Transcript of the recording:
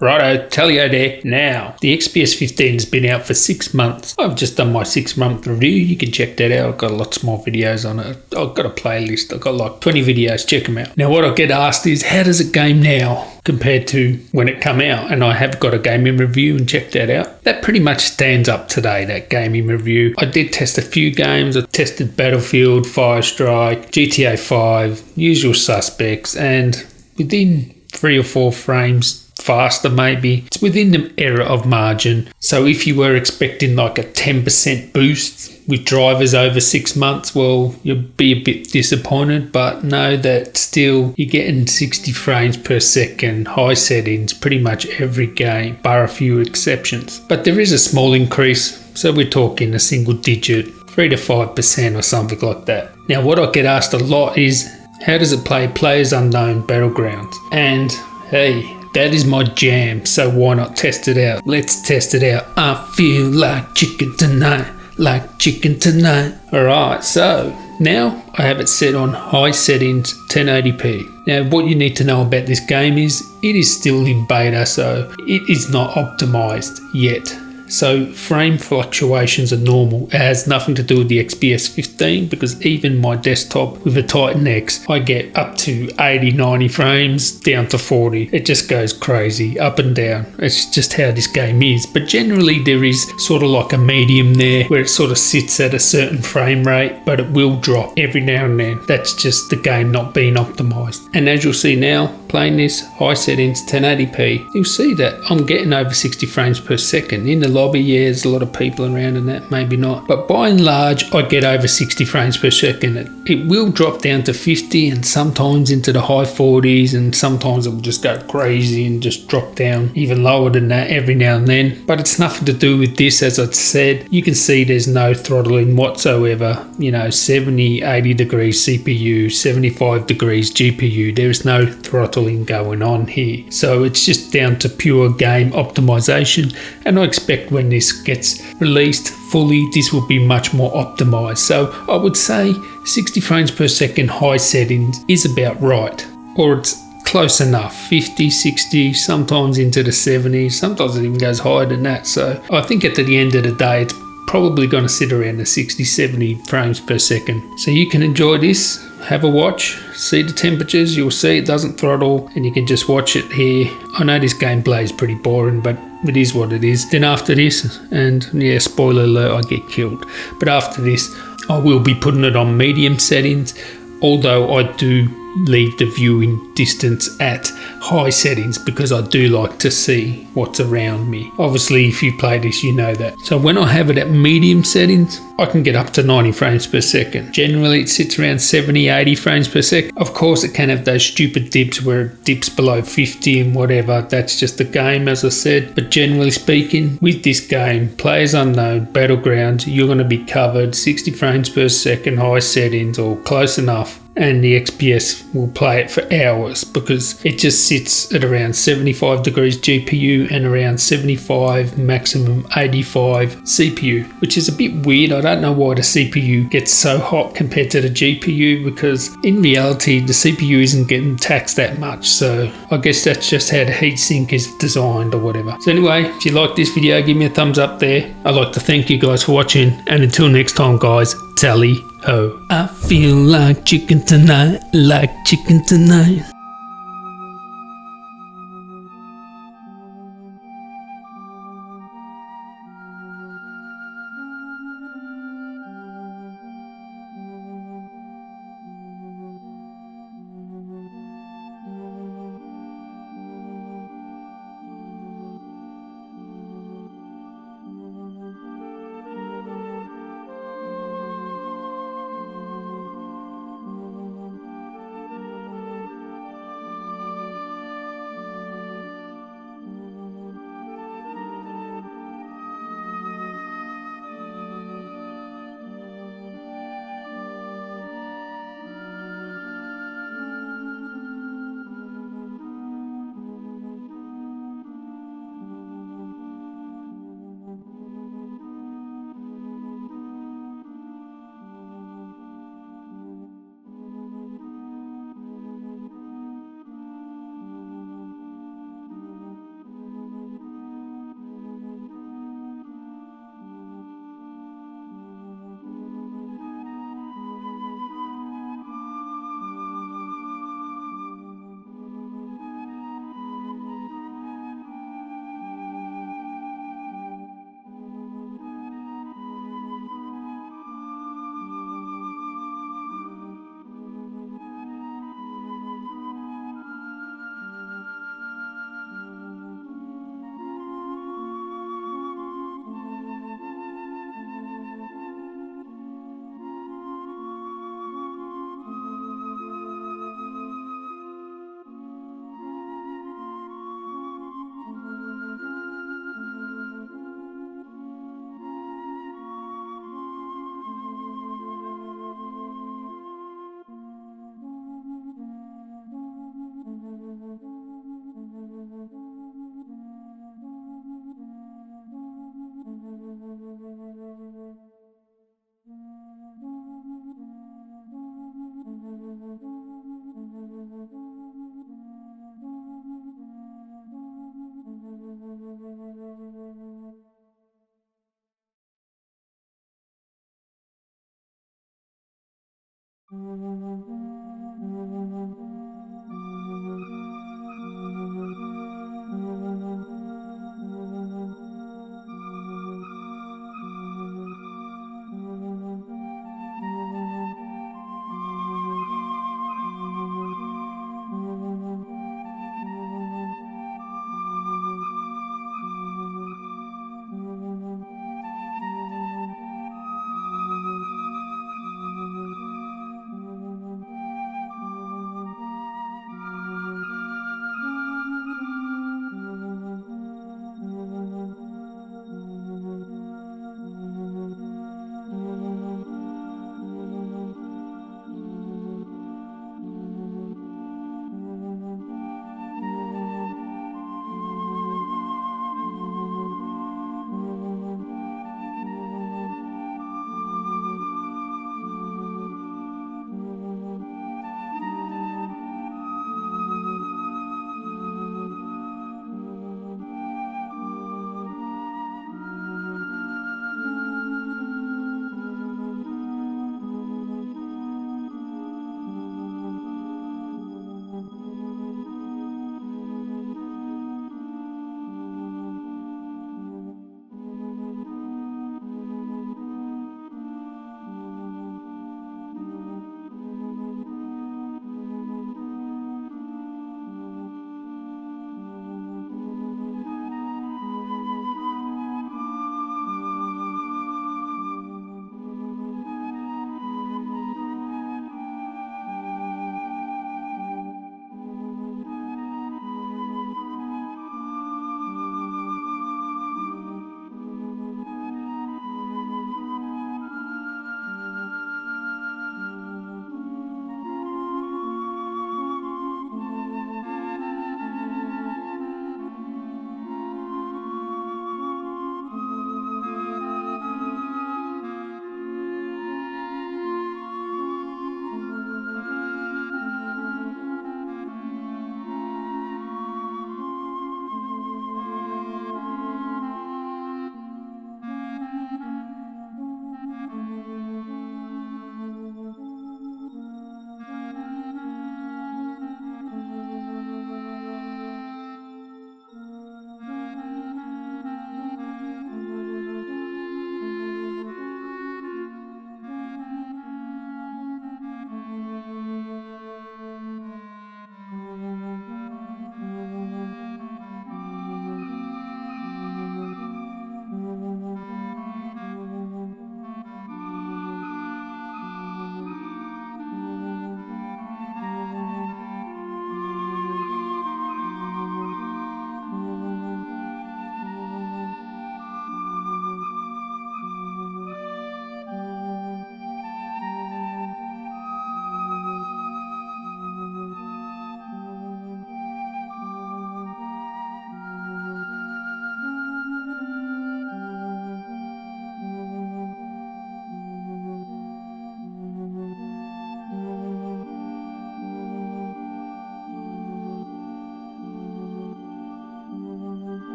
Righto, tellyo there. Now, the XPS 15 has been out for 6 months. I've just done my 6-month review. You can check that out. I've got lots more videos on it. I've got a playlist. I've got like 20 videos. Check them out. Now, what I get asked is, how does it game now compared to when it come out? And I have got a gaming review and check that out. That pretty much stands up today, that gaming review. I did test a few games. I tested Battlefield, Firestrike, GTA 5, Usual Suspects, and within 3 or 4 frames faster maybe. It's within the error of margin. So if you were expecting like a 10% boost with drivers over 6 months, well, you'll be a bit disappointed, but know that still you're getting 60 frames per second, high settings, pretty much every game, bar a few exceptions. But there is a small increase, so we're talking a single digit, 3 to 5% or something like that. Now, what I get asked a lot is, how does it play Players Unknown Battlegrounds? And hey, that is my jam, so why not test it out? Let's test it out. I feel like chicken tonight, like chicken tonight. Alright, so now I have it set on high settings, 1080p. Now, what you need to know about this game is, it is still in beta, so it is not optimized yet. So frame fluctuations are normal. It has nothing to do with the XPS 15, because even my desktop with a Titan X, I get up to 80, 90 frames, down to 40. It just goes crazy, up and down. It's just how this game is. But generally there is sort of like a medium there, where it sort of sits at a certain frame rate, but it will drop every now and then. That's just the game not being optimized. And as you'll see now, playing this high settings 1080p, you'll see that I'm getting over 60 frames per second. In the lobby, yeah, there's a lot of people around and that, maybe not, but by and large I get over 60 frames per second. It will drop down to 50 and sometimes into the high 40s, and sometimes it will just go crazy and just drop down even lower than that every now and then. But it's nothing to do with this. As I said, you can see there's no throttling whatsoever. 70, 80 degrees CPU, 75 degrees GPU. There is no throttling going on here, so it's just down to pure game optimization. And I expect when this gets released fully, this will be much more optimized. So I would say 60 frames per second high settings is about right, or it's close enough. 50, 60, sometimes into the 70s, sometimes it even goes higher than that. So I think at the end of the day, it's probably going to sit around the 60, 70 frames per second. So you can enjoy this, have a watch, see the temperatures, you'll see it doesn't throttle, and you can just watch it here. I know this gameplay is pretty boring, but it is what it is. Then after this, and yeah, spoiler alert, I get killed. But after this, I will be putting it on medium settings, although I do leave the viewing distance at high settings because I do like to see what's around me. Obviously, if you play this, you know that. So when I have it at medium settings, I can get up to 90 frames per second. Generally, it sits around 70, 80 frames per second. Of course, it can have those stupid dips where it dips below 50 and whatever. That's just the game, as I said. But generally speaking, with this game, Players Unknown Battlegrounds, you're going to be covered 60 frames per second, high settings, or close enough. And the XPS will play it for hours because it just sits at around 75 degrees GPU and around 75, maximum 85 CPU, which is a bit weird. I don't know why the CPU gets so hot compared to the GPU, because in reality the CPU isn't getting taxed that much. So I guess that's just how the heatsink is designed or whatever. So anyway, if you like this video, give me a thumbs up there. I'd like to thank you guys for watching, and until next time guys, tally ho. I feel like chicken tonight, like chicken tonight.